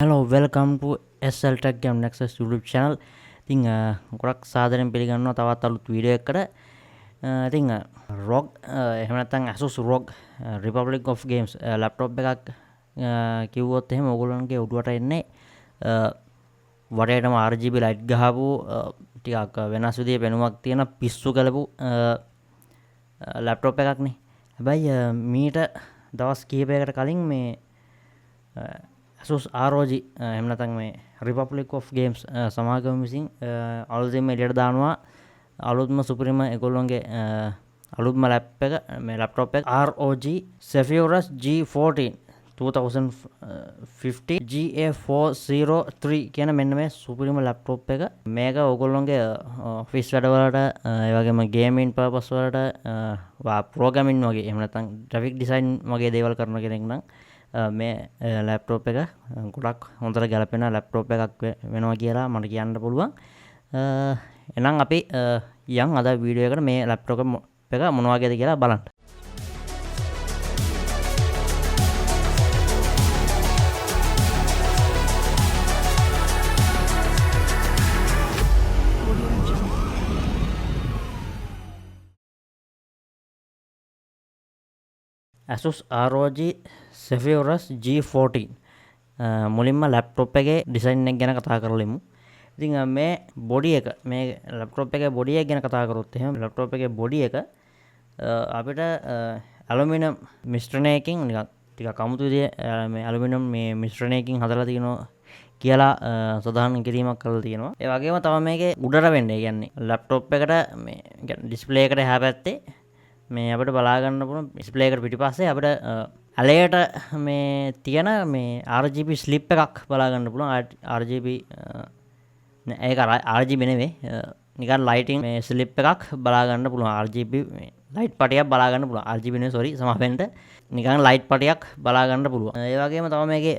Hello, welcome to SL Tech Game Nexus YouTube channel. ඉතින් ගොඩක් සාදරයෙන් පිළිගන්නවා තවත් අලුත් වීඩියෝ එකකට. ඉතින් ROG එහෙම නැත්නම් Asus ROG Republic of Games laptop එකක් කිව්වොත් එහෙම ඕගොල්ලන්ගේ උඩුවට එන්නේ වටේටම RGB light ගහපු ටිකක් වෙනස් විදිහේ පෙනුමක් තියෙන පිස්සු කළපු laptop එකක් නේ. හැබැයි මීට දවස් කිහිපයකට කලින් මේ Asus ROG එහෙම නැත්නම් මේ Republic of Games සමාගම විසින් අලුතින්ම එළියට දානවා අලුත්ම සුපිරිම ඒගොල්ලොන්ගේ අලුත්ම laptop එක ROG Zephyrus G14 2050 GA403 කියන මෙන්න මේ සුපිරිම laptop එක. මේක ඕගොල්ලොන්ගේ office වැඩවලට ඒ වගේම gaming purpose වලට programming වගේ එහෙම නැත්නම් graphic design වගේ දේවල් කරන කෙනෙක් නම් මේ ලැප්ටොප් එක ගොඩක් හොඳට ගැලපෙන ලැප්ටොප් එකක් වෙනවා කියලා මට කියන්න පුළුවන්. එහෙනම් අපි යන් අද වීඩියෝ එකට මේ ලැප්ටොප් එක මොන වගේද කියලා බලන්න. Asus ROG Zephyrus G14 මුලින්ම ලැප්ටොප් එකේ ඩිසයින් එක ගැන කතා කරලෙමු. ඉතින් මේ බොඩි එක මේ ලැප්ටොප් එකේ බොඩි එක ගැන කතා කරොත් එහෙනම් ලැප්ටොප් එකේ බොඩි එක අපිට ඇලුමිනියම් මිශ්‍රණයකින් නිකන් ටිකක් අමුතු විදිහේ මේ ඇලුමිනියම් මේ මිශ්‍රණයකින් හදලා තියෙනවා කියලා සදාහන් කිරීමක් කරලා තියෙනවා. ඒ වගේම තමයි මේකේ උඩට වෙන්නේ. කියන්නේ ලැප්ටොප් එකට මේ කියන්නේ ඩිස්ප්ලේ එකට එහා පැත්තේ මේ අපිට බලා ගන්න පුළුවන් ඩිස්ප්ලේ එකට පිටිපස්සේ අපිට ඇලයට මේ තියෙන මේ RGB ස්ලිප් එකක් බලා ගන්න පුළුවන්. RGB ඒක RGB නෙවෙයි නිකන් ලයිටින් මේ ස්ලිප් එකක් බලා ගන්න පුළුවන්. RGB මේ ලයිට් පටියක් බලා ගන්න පුළුවන්. RGB නෙවෙයි සෝරි සමාවෙන්න නිකන් ලයිට් පටියක් බලා ගන්න පුළුවන්. ඒ වගේම තමයි මේකේ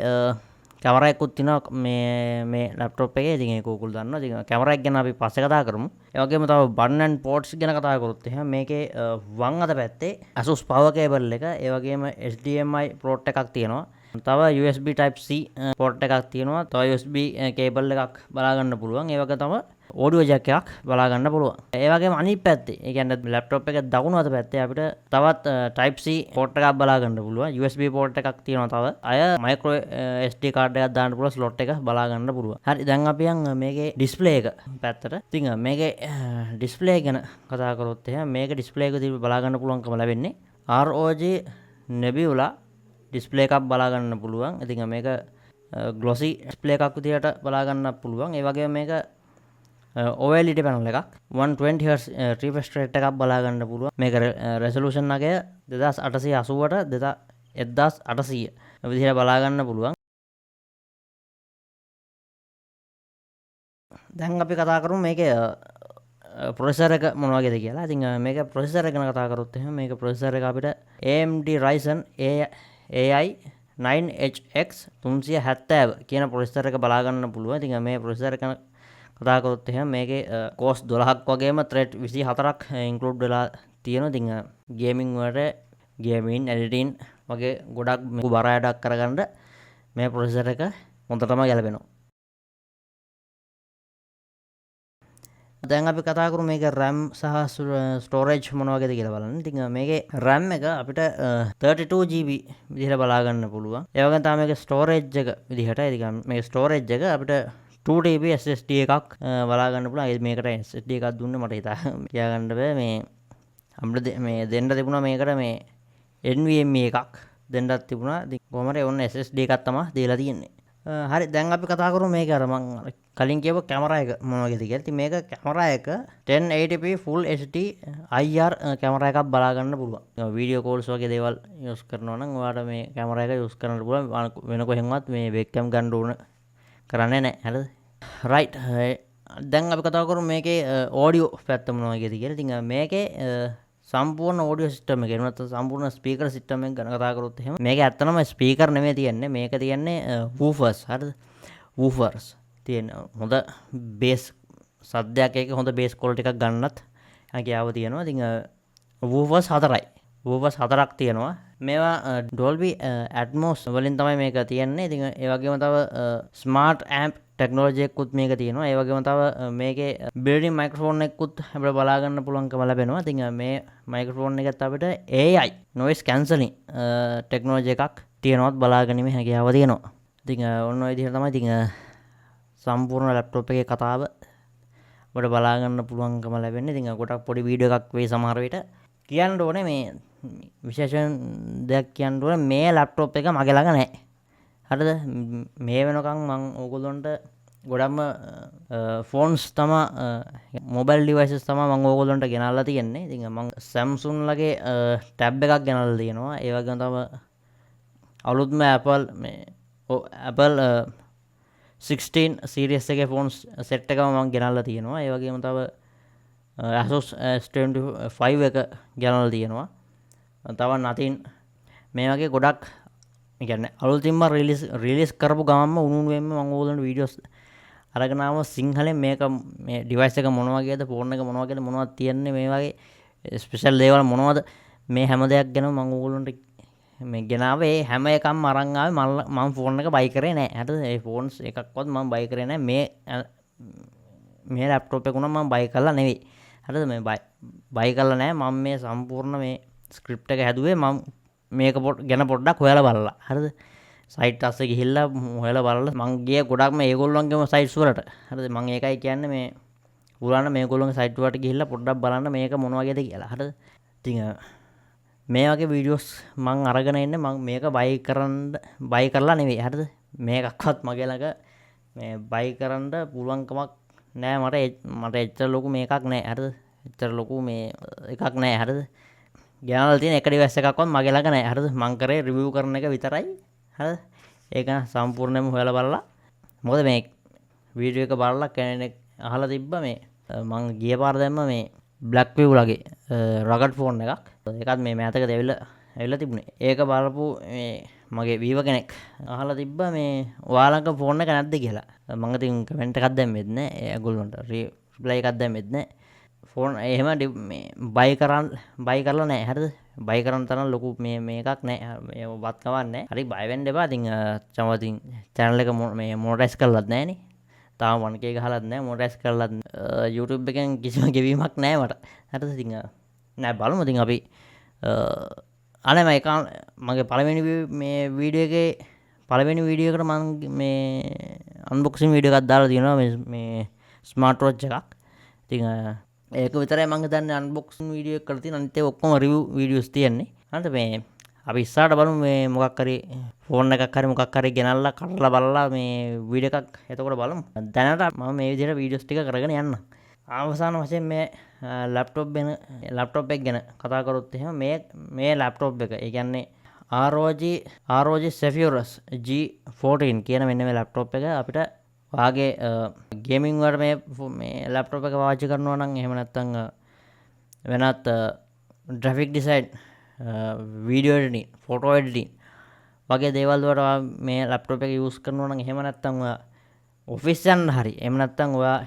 කැමරා එකකුත් තියෙනවා මේ ලැප්ටොප් එකේ. ඉතින් ඒක ඕගොල්ලෝ දන්නවා. ඉතින් කැමරා එක ගැන අපි පස්සේ කතා කරමු. ඒ වගේම තව බටන් ඇන්ඩ් පෝට්ස් ගැන කතා කරොත් එහෙනම් මේකේ වම් අත පැත්තේ Asus power cable එක, ඒ වගේම HDMI port එකක් තියෙනවා. තව USB type C port එකක් තියෙනවා. තව USB cable එකක් බලා ගන්න පුළුවන්. ඒ වගේ තමයි audio jack එකක් බලා ගන්න පුළුවන්. ඒ වගේම අනිත් පැත්තේ ඒ කියන්නේ ලැප්ටොප් එකේ දකුණු අත පැත්තේ අපිට තවත් type C port එකක් බලා ගන්න පුළුවන්. USB port එකක් තියෙනවා. තව අය micro SD card එකක් දාන්න පුළුවන් slot එක බලා ගන්න පුළුවන්. හරි දැන් අපි යන් මේකේ display එක පැත්තට. ඉතින් මේකේ display ගැන කතා කරොත් එහෙනම් මේක display එක බලා ගන්න පුළුවන්කම ලැබෙන්නේ ROG Nebula display එකක් බලා ගන්න පුළුවන්. ඉතින් මේක glossy display එකක් විදියට බලා ගන්න පුළුවන්. ඒ වගේම මේක OLED panel එකක් 120 Hz refresh rate එකක් බලා ගන්න පුළුවන්. මේක resolution එක 2880ට 1800 විදිහට බලා ගන්න පුළුවන්. දැන් අපි කතා කරමු මේකේ processor එක මොන වගේද කියලා. ඉතින් මේක processor එක ගැන කතා කරොත් එහෙනම් මේක processor එක අපිට AMD Ryzen AI 9HX 370 කියන processor එක බලා ගන්න පුළුවන්. ඉතින් මේ processor එක කතා කරොත් එහෙනම් මේකේ cores 12ක් වගේම thread 24ක් include වෙලා තියෙනවා. ඉතින් gaming වලට gaming editing වගේ ගොඩක් බර වැඩක් කරගන්න මේ processor එක හොඳටම ගැලපෙනවා. දැන් අපි කතා කරමු මේක RAM සහ storage මොන වගේද කියලා බලන්න. ඉතින් මේකේ RAM එක අපිට 32GB විදිහට බලා ගන්න පුළුවන්. ඒ වගේම තමයි මේකේ storage එක විදිහට. ඉතින් මේ storage එක අපිට 2TB SSD එකක් බලා ගන්න පුළුවන්. මේකට SSD එකක් දුන්නේ මට හිතා ගන්න බෑ. මේ අපිට මේ දෙන්න තිබුණා මේකට මේ NVMe එකක් දෙන්නත් තිබුණා. ඉතින් කොහොමද ඔන්න SSD එකක් තමයි දීලා තියෙන්නේ. හරි දැන් අපි කතා කරමු මේක අර මම කලින් කියපු කැමරා එක මොන වගේද කියලා. ඉතින් මේක කැමරා එක 1080p full HD IR camera එකක් බලා ගන්න පුළුවන්. වීඩියෝ කෝල්ස් වගේ දේවල් යූස් කරනවා නම් ඔයාලට මේ කැමරා එක යූස් කරන්න පුළුවන්. වෙන කොහෙන්වත් මේ webcam ගන්න ඕන කරන්නේ නැහැ. හරිද? right. දැන් අපි කතා කරමු මේකේ audio පැත්ත මොන වගේද කියලා. ඉතින් මේකේ සම්පූර්ණ audio system එක එනවත් සම්පූර්ණ speaker system එක ගැන කතා කරොත් එහෙම මේක ඇත්තනම speaker නෙමෙයි තියෙන්නේ. මේක තියෙන්නේ woofers. හරිද? woofers තියෙන හොඳ bass සද්දයක් එක හොඳ bass quality එකක් ගන්නත් හැකියාව තියෙනවා. ඉතින් woofers 4යි. woofers 4ක් තියෙනවා. මේවා ඩොල්බි ඇට්මෝස් වලින් තමයි මේක තියෙන්නේ. ඉතින් ඒ වගේම තව ස්මාර්ට් ඇම්ප් ටෙක්නෝලොජියකුත් මේක තියෙනවා. ඒ වගේම තව මේකේ බිල්ඩින් මයික්‍රොෆෝන් එකකුත් අපිට බලා ගන්න පුළුවන්කම ලැබෙනවා. ඉතින් මේ මයික්‍රොෆෝන් එකත් අපිට AI noise cancelling ටෙක්නෝලොජි එකක් තියෙනවත් බලා ගැනීමේ හැකියාව තියෙනවා. ඉතින් ඔන්න ඔය විදිහට තමයි ඉතින් සම්පූර්ණ ලැප්ටොප් එකේ කතාව ඔබට බලා ගන්න පුළුවන්කම ලැබෙන්නේ. ඉතින් ගොඩක් පොඩි වීඩියෝ එකක් වෙයි සමහර විට. කියන්න ඕනේ මේ විශේෂයෙන් දෙයක් කියන්න ඕනේ මේ ලැප්ටොප් එක මගේ ළඟ නැහැ. හරිද? මේ වෙනකන් මම ඕගොල්ලන්ට ගොඩක්ම ෆෝන්ස් තමා මොබයිල් ඩිවයිසස් තමා මම ඕගොල්ලන්ට ගෙනල්ලා තියෙන්නේ. ඉතින් මම Samsung ලගේ ටැබ් එකක් ගෙනල්ලා තියෙනවා. ඒ වගේම තව අලුත්ම Apple 16 series එකේ ෆෝන්ස් සෙට් එකම මම ගෙනල්ලා තියෙනවා. ඒ වගේම තව Asus S25 එක ගෙනල්ලා තියෙනවා. තව නතින් මේ වගේ ගොඩක් කියන්නේ අලුතින්ම රිලීස් කරපු ගමන්ම උණුවෙන්ම මම ඕගොල්ලන්ට වීඩියෝස් අරගෙන ආව සිංහලෙන් මේක මේ ඩිවයිස් එක මොන වගේද ෆෝන් එක මොන වගේද මොනවද තියෙන්නේ මේ වගේ ස්පෙෂල් දේවල් මොනවද මේ හැම දෙයක් ගැන මම ඕගොල්ලන්ට මේ ගෙනාවේ ඒ හැම එකක්ම අරන් ආවේ මම ෆෝන් එක බයි කරේ නෑ. හරිද? ඒ ෆෝන්ස් එකක්වත් මම බයි කරේ නෑ. මේ ලැප්ටොප් එක උනම් මම බයි කරලා නෙවෙයි. හරිද? මේ බයි කරලා නෑ. මම මේ සම්පූර්ණ මේ ස්ක්‍රිප්ට් එක හැදුවේ මම මේක ගැන පොඩ්ඩක් හොයලා බලලා. හරිද? සයිට් අස්සේ ගිහිල්ලා හොයලා බලලා මං ගියේ ගොඩක්ම ඒගොල්ලන්ගේම සයිට්ස් වලට. හරිද? මං ඒකයි කියන්නේ මේ පුරාණ මේගොල්ලන්ගේ සයිට් වලට ගිහිල්ලා පොඩ්ඩක් බලන්න මේක මොන වගේද කියලා. හරිද? ඉතින් මේ වගේ වීඩියෝස් මං අරගෙන ඉන්නේ මං මේක බයි කරලා නෙවෙයි. හරිද? මේකක්වත් මගේ ළඟ මේ බයි කරන්න පුළුවන්කමක් නෑ. මට එච්චර ලොකු මේකක් නෑ. හරිද? එච්චර ලොකු මේ එකක් නෑ. හරිද? ගෙනල්ලා තියෙන එක ඩිවයිස් එකක්වත් මගේ ළඟ නෑ. හරිද? මං කරේ රිවිව් කරන එක විතරයි. හරිද? ඒක සම්පූර්ණයෙන්ම හොයලා බලලා මොකද මේ වීඩියෝ එක බලලා කෙනෙක් අහලා තිබ්බා මේ මං ගිය පාර දැම්ම මේ Blackview ලගේ රගඩ් ෆෝන් එකක්. ඒකත් මේ මෑතකදී ඇවිල්ලා තිබුණේ. ඒක බලපු මේ මගේ වීව කෙනෙක් අහලා තිබ්බා මේ ඔයාලගේ ෆෝන් එක නැද්ද කියලා. මම ඉතින් කමෙන්ට් එකක් දැම්මෙත් නෑ. ඒගොල්ලන්ට රිප්ලයි එකක් දැම්මෙත් නෑ. ෆෝන් එහෙම මේ බයි කරලා නෑ. හරිද? බයි කරන තරම් ලොකු මේකක් නෑ. මේ වත් කවන්නේ නෑ. හරි බය වෙන්න එපා. ඉතින් චමතින් channel එක මේ මොනටයිස් කරලත් නෑනේ. තාම 1k ගහලත් නෑ. මොනටයිස් කරලත් YouTube එකෙන් කිසිම ගෙවීමක් නෑ මට. හරිද? ඉතින් නෑ බලමු. ඉතින් අපි අනේ මගේ පළවෙනි මේ වීඩියෝ එකේ පළවෙනි වීඩියෝ එකට මම මේ අන්බොක්සින් වීඩියෝ එකක් දාලා තියෙනවා මේ ස්මාර්ට් වොච් එකක්. ඉතින් ඒක විතරයි මම හිතන්නේ අන්බොක්සින් වීඩියෝ එක කරලා තියෙන. අනිත් ඒවා ඔක්කොම රිවිව් වීඩියෝස් තියෙන්නේ. හරිද? මේ අපි ඉස්සරහට බලමු මේ මොකක් හරි ෆෝන් එකක් හරි මොකක් හරි ගෙනල්ලා කඩලා බලලා මේ වීඩියෝ එකක් එතකොට බලමු. දැනට මම මේ විදිහට වීඩියෝස් ටික කරගෙන යන්න. අවසාන වශයෙන් මේ ලැප්ටොප් එක ගැන කතා කරොත් එහෙම මේ ලැප්ටොප් එක ඒ කියන්නේ ROG Zephyrus G14 කියන මෙන්න මේ ලැප්ටොප් එක අපිට වාගේ ගේමින් වලට මේ ලැප්ටොප් එක පාවිච්චි කරනවා නම් එහෙම නැත්නම් වෙනත් graphic design video editing photo editing වගේ දේවල් වලට මේ ලැප්ටොප් එක යූස් කරනවා නම් එහෙම නැත්නම් ඔයා ඔෆිස් යන්න හරි එහෙම නැත්නම් ඔයා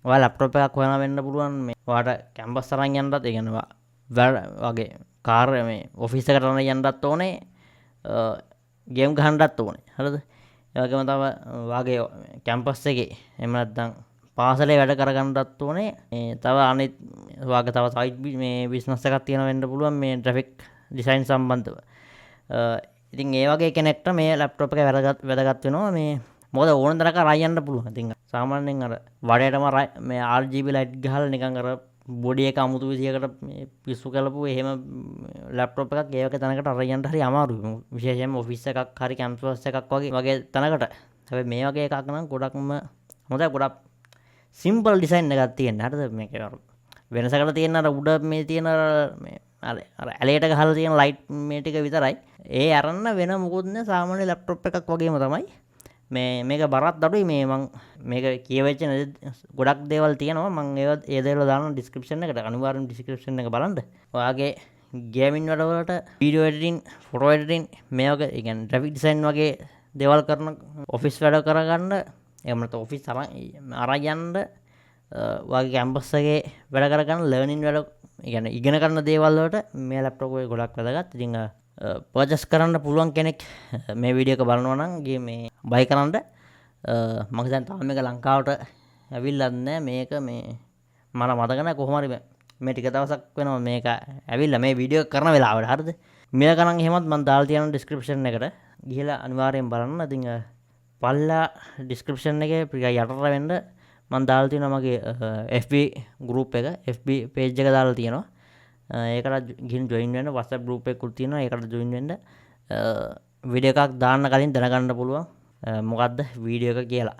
ලැප්ටොප් එකක් හොයන වෙන්න පුළුවන් මේ ඔයාට කැම්පස් අරන් යන්නත් ඒ කියන්නේ වගේ කාර් මේ ඔෆිස් එකට යන්නත් ඕනේ ගේම් ගහන්නත් ඕනේ. හරිද? ඒ වගේම තව වාගේ කැම්පස් එකේ එහෙම නැත්නම් පාසලේ වැඩ කරගන්නත් ඕනේ. මේ තව අනිත් වාගේ තව සයිඩ් මේ බිස්නස් එකක් තියෙන වෙන්න පුළුවන් මේ ග්‍රැෆික් ඩිසයින් සම්බන්ධව. ඉතින් ඒ වගේ කෙනෙක්ට මේ ලැප්ටොප් එක වැදගත් වෙනවා. මේ මොකද ඕන තරක රයි යන්න පුළුවන්. ඉතින් සාමාන්‍යයෙන් අර වඩේටම මේ RGB ලයිට් ගහලා නිකන් අර බොඩි එක අමුතු විදියකට මේ පිස්සු කරපු එහෙම ලැප්ටොප් එකක් ඒ වගේ තැනකට අරන් යන්න හරි අමාරුයි. විශේෂයෙන්ම ඔෆිස් එකක් හරි කැම්පස් එකක් වගේ තැනකට. හැබැයි මේ වගේ එකක් නම් ගොඩක්ම හොඳයි. ගොඩක් සිම්පල් ඩිසයින් එකක් තියෙන. හරිද? මේක වෙනසකට තියෙන අර උඩ මේ තියෙන මේ අර ඇලේට ගහලා තියෙන ලයිට් මේ ටික විතරයි. ඒ අරන්න වෙන මොකුත් නෑ. සාමාන්‍ය ලැප්ටොප් එකක් වගේම තමයි. මේක බරත් අඩුයි. මේක කියවෙච්ච ගොඩක් දේවල් තියෙනවා. මම ඒ දේවල් දානවා ඩිස්ක්‍රිප්ෂන් එකට. අනිවාර්යෙන් ඩිස්ක්‍රිප්ෂන් එක බලන්න. ඔයාගේ ගේමින් වැඩවලට වීඩියෝ එඩිටින් ෆොටෝ එඩිටින් මේ වගේ ඒ කියන්නේ ග්‍රැෆික් ඩිසයින් වගේ දේවල් කරන ඔෆිස් වැඩ කරගන්න එහෙම නැත්නම් ඔෆිස් අරන් යන්න ඔයාගේ කැම්පස් එකේ වැඩ කරගන්න ලර්නින් වැඩ ඒ කියන්නේ ඉගෙන ගන්න දේවල් වලට මේ ලැප්ටොප් එක ගොඩක් වැදගත්. ඉතින් පර්චස් කරන්න පුළුවන් කෙනෙක් මේ වීඩියෝ එක බලනවා නම් ගේ මේ බයි කරන්න මම දැන් තාම මේක ලංකාවට ඇවිල්ලත් නැහැ මේක මේ මට මතක නැහැ කොහොම හරි මේ ටික දවසක් වෙනවා මේක ඇවිල්ලා මේ වීඩියෝ කරන වෙලාවට හරිද මිල ගණන් එහෙමත් මම දාලා තියෙනවා ඩිස්ක්‍රිප්ෂන් එකට ගිහලා අනිවාර්යෙන් බලන්න. ඉතින් පල්ලා ඩිස්ක්‍රිප්ෂන් එකේ යටට වෙන්න මම දාලා තියෙනවා මගේ FB group එක FB page එක දාලා තියෙනවා. ඒකට ගිහින් ජොයින් වෙන්න WhatsApp group එකකුත් තියෙනවා. ඒකට ජොයින් වෙන්න වීඩියෝ එකක් දාන්න කලින් දැනගන්න පුළුවන් මොකද්ද වීඩියෝ එක කියලා.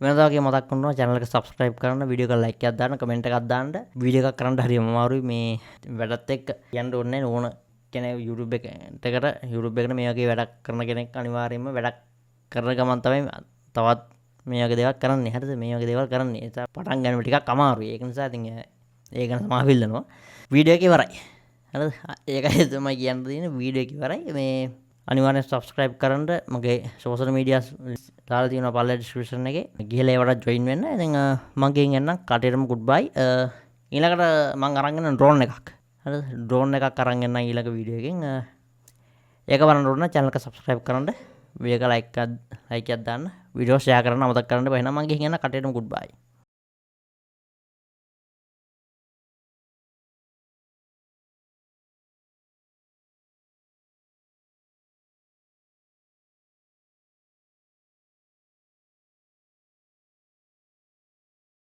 වෙනදා වගේ මතක් කරනවා channel එක subscribe කරන්න, වීඩියෝ එක like එකක් දාන්න, comment එකක් දාන්න. වීඩියෝ එකක් කරන්න හරියම අමාරුයි මේ වැඩත් එක්ක යන්න ඕනේ ඕන කෙනෙක් YouTube එකට මේ වගේ වැඩක් කරන කෙනෙක් අනිවාර්යයෙන්ම වැඩක් කරන ගමන් තමයි තවත් මේ වගේ දේවල් කරන්නේ. හරිද? මේ වගේ දේවල් කරන්නේ. ඒක පටන් ගන්න ටිකක් අමාරුයි. ඒක නිසා ඉතින් ඒක ගැන සමාව ඉල්ලනවා. වීඩියෝ එක ඉවරයි. හරිද? ඒකයි තමයි කියන්න තියෙන්නේ. වීඩියෝ එක ඉවරයි. මේ අනිවාර්යෙන් subscribe කරන්න මගේ social media දාලා තියෙනවා පල්ලේ description එකේ. ගිහලා ඒවට join වෙන්න. ඉතින් මම ගෙන් එන්නම් කටේටම goodbye. ඊළඟට මම අරන් එන drone එකක්. හරිද? drone එකක් අරන් එන්නම් ඊළඟ වීඩියෝ එකෙන්. ඒක බලන්න ඕන channel එක subscribe කරන්න. වීඩියෝ එක like එකක් දාන්න. වීඩියෝ share කරන්න අමතක කරන්න බෑ. එහෙනම් මම ගෙන් එන්න කටේටම goodbye.